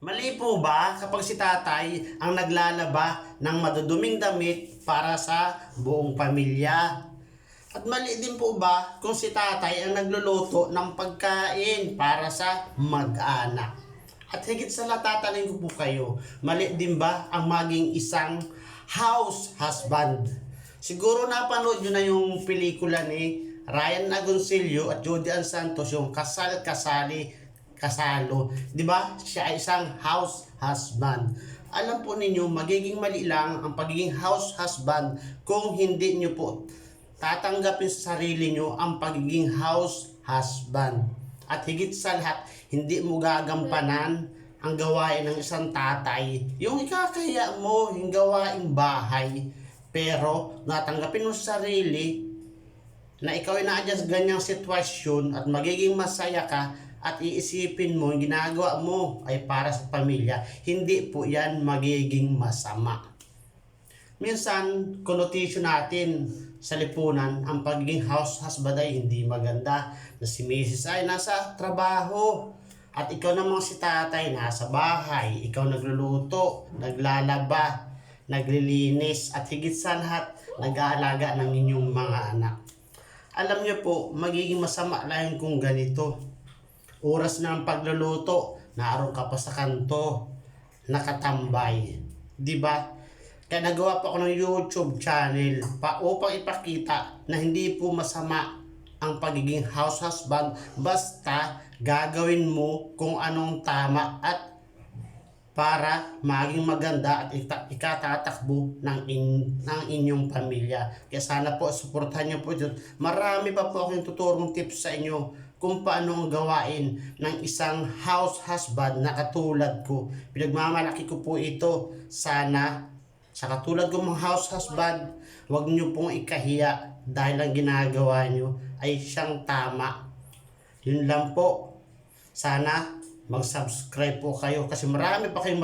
Mali po ba kapag si tatay ang naglalaba ng maduduming damit para sa buong pamilya? At mali din po ba kung si tatay ang nagluluto ng pagkain para sa mag-anak? At higit sa lahat, tatanungin ko po kayo, mali din ba ang maging isang house husband? Siguro napanood nyo na yung pelikula ni Ryan Agoncillo at Jody Ann Santos, yung Kasal Kasali Kasalo. Di ba? Siya ay isang house husband. Alam po ninyo, magiging mali lang ang pagiging house husband kung hindi nyo po tatanggapin sa sarili nyo ang pagiging house husband. At higit sa lahat, hindi mo gagampanan ang gawain ng isang tatay. Yung ikakaya mo, yung gawaing bahay. Pero natanggapin mo sa sarili na ikaw ay na-adjust ganyang sitwasyon at magiging masaya ka at iisipin mo, yung ginagawa mo ay para sa pamilya, hindi po yan magiging masama. Minsan, connotation natin sa lipunan, ang pagiging house husband ay hindi maganda. Na si Mrs. ay nasa trabaho at ikaw namang si tatay nasa bahay. Ikaw nagluluto, naglalaba, naglilinis at higit sa lahat, nag-aalaga ng inyong mga anak. Alam niyo po, magiging masama lang kung ganito. Oras ng pagluluto, naroon ka pa sa kanto, nakatambay. Di ba? Kaya nagawa pa ako ng YouTube channel upang ipakita na hindi po masama ang pagiging house husband basta gagawin mo kung anong tama at para maging maganda at ikatatakbo ng inyong pamilya. Kaya sana po suportahan niyo po ito. Marami pa po akong tuturong tips sa inyo kung paano ang gawain ng isang house husband na katulad ko. Pinagmamalaki ko po ito. Sana sa katulad ko mga house husband, huwag niyo pong ikahiya dahil ang ginagawa niyo ay siyang tama. Yun lang po. Sana mag-subscribe po kayo kasi marami pa kayong